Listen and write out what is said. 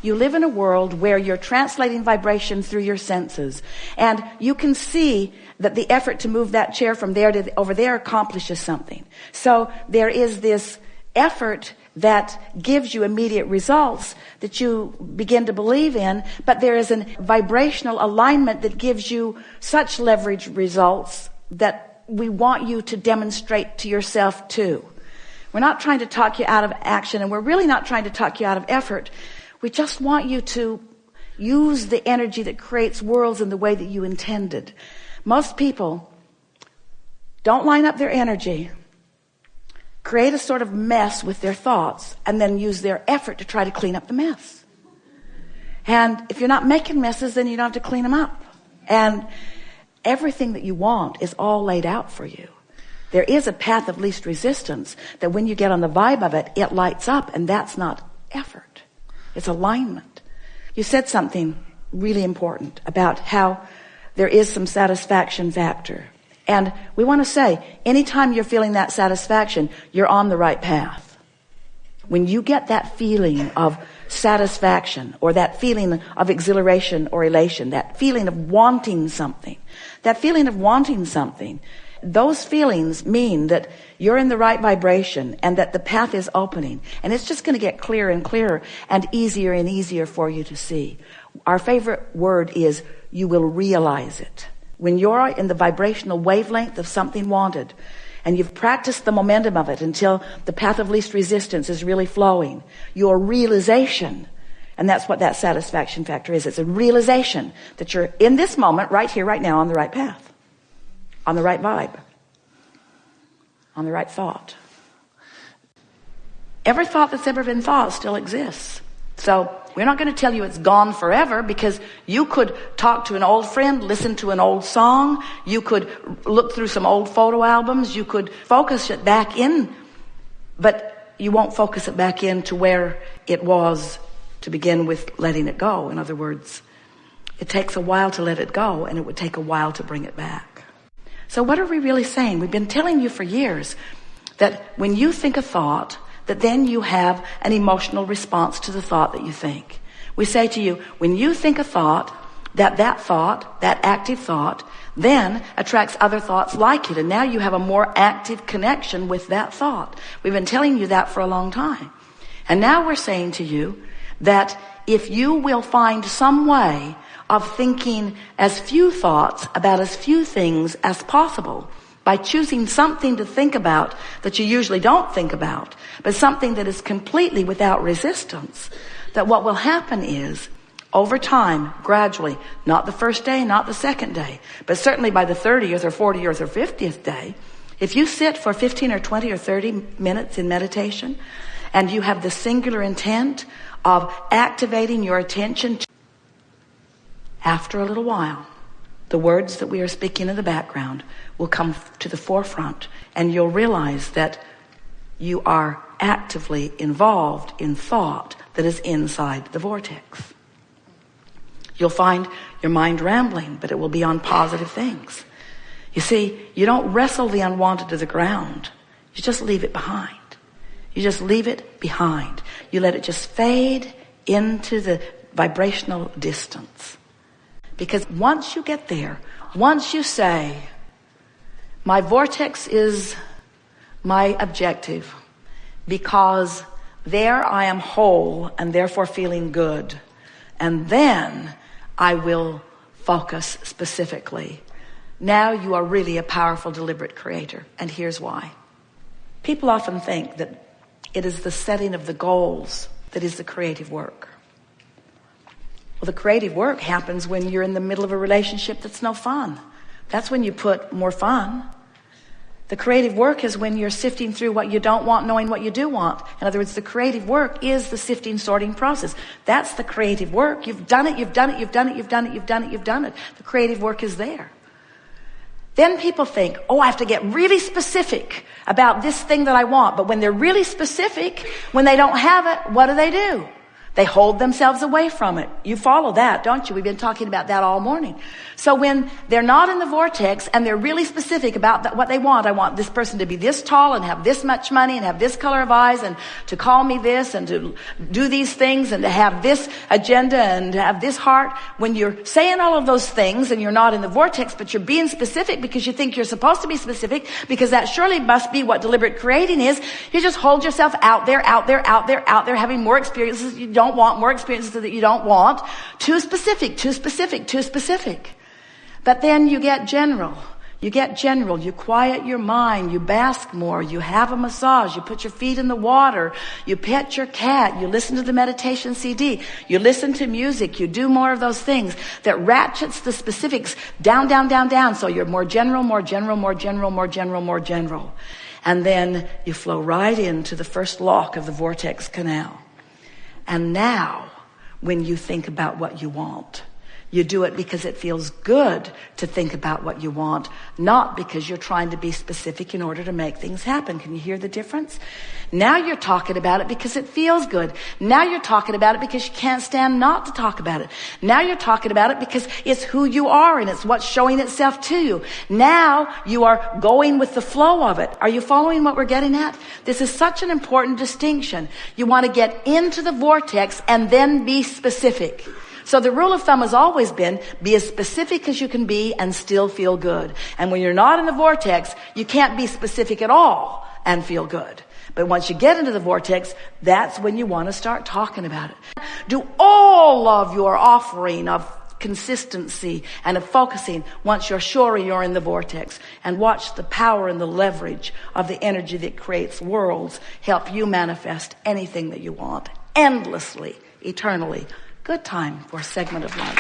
You live in a world where you're translating vibration through your senses. And you can see that the effort to move that chair from there to over there accomplishes something. So there is this effort that gives you immediate results that you begin to believe in, but there is a vibrational alignment that gives you such leverage results that we want you to demonstrate to yourself too. We're not trying to talk you out of action, and we're really not trying to talk you out of effort. We just want you to use the energy that creates worlds in the way that you intended. Most people don't line up their energy, create a sort of mess with their thoughts, and then use their effort to try to clean up the mess. And if you're not making messes, then you don't have to clean them up. And everything that you want is all laid out for you. There is a path of least resistance that when you get on the vibe of it, it lights up, and that's not effort. It's alignment. You said something really important about how there is some satisfaction factor. And we want to say, anytime you're feeling that satisfaction, you're on the right path. When you get that feeling of satisfaction, or that feeling of exhilaration or elation, that feeling of wanting something, those feelings mean that you're in the right vibration and that the path is opening. And it's just going to get clearer and clearer and easier for you to see. Our favorite word is you will realize it. When you're in the vibrational wavelength of something wanted, and you've practiced the momentum of it until the path of least resistance is really flowing, your realization, and that's what that satisfaction factor is. It's a realization that you're in this moment, right here, right now, on the right path. On the right vibe, on the right thought. Every thought that's ever been thought still exists. So we're not going to tell you it's gone forever, because you could talk to an old friend, listen to an old song, you could look through some old photo albums, you could focus it back in, but you won't focus it back in to where it was to begin with letting it go. In other words, it takes a while to let it go, and it would take a while to bring it back. So what are we really saying? We've been telling you for years that when you think a thought, that then you have an emotional response to the thought that you think. We say to you, when you think a thought, that active thought, then attracts other thoughts like it. And now you have a more active connection with that thought. We've been telling you that for a long time. And now we're saying to you that if you will find some way of thinking as few thoughts about as few things as possible, by choosing something to think about that you usually don't think about, but something that is completely without resistance, that what will happen is, over time, gradually, not the first day, not the second day, but certainly by the 30th or 40th or 50th day, if you sit for 15 or 20 or 30 minutes in meditation, and you have the singular intent of activating your attention, after a little while, the words that we are speaking in the background will come to the forefront, and you'll realize that you are actively involved in thought that is inside the vortex. You'll find your mind rambling, but it will be on positive things. You see, you don't wrestle the unwanted to the ground. You just leave it behind. You just leave it behind. You let it just fade into the vibrational distance. Because once you get there, once you say, my vortex is my objective, because there I am whole and therefore feeling good, and then I will focus specifically. Now you are really a powerful, deliberate creator. And here's why. People often think that it is the setting of the goals that is the creative work. Well, the creative work happens when you're in the middle of a relationship that's no fun. That's when you put more fun. The creative work is when you're sifting through what you don't want, knowing what you do want. In other words, the creative work is the sifting, sorting process. That's the creative work. You've done it, you've done it, you've done it, you've done it, you've done it, you've done it. The creative work is there. Then people think, I have to get really specific about this thing that I want. But when they're really specific, when they don't have it, what do? They hold themselves away from it. You follow that, don't you? We've been talking about that all morning. So when they're not in the vortex and they're really specific about what they want, I want this person to be this tall and have this much money and have this color of eyes and to call me this and to do these things and to have this agenda and to have this heart. When you're saying all of those things and you're not in the vortex, but you're being specific because you think you're supposed to be specific, because that surely must be what deliberate creating is, you just hold yourself out there, having more experiences you don't want, more experiences that you don't want. Too specific. But then you get general. You quiet your mind, you bask more, you have a massage, you put your feet in the water, you pet your cat, you listen to the meditation CD, you listen to music, you do more of those things that ratchets the specifics down. So you're more general. And then you flow right into the first lock of the vortex canal. And now, when you think about what you want, you do it because it feels good to think about what you want, not because you're trying to be specific in order to make things happen. Can you hear the difference? Now you're talking about it because it feels good. Now you're talking about it because you can't stand not to talk about it. Now you're talking about it because it's who you are and it's what's showing itself to you. Now you are going with the flow of it. Are you following what we're getting at? This is such an important distinction. You want to get into the vortex and then be specific. So the rule of thumb has always been, be as specific as you can be and still feel good. And when you're not in the vortex, you can't be specific at all and feel good. But once you get into the vortex, that's when you want to start talking about it. Do all of your offering of consistency and of focusing once you're sure you're in the vortex, and watch the power and the leverage of the energy that creates worlds help you manifest anything that you want endlessly, eternally. Good time for a segment of lunch.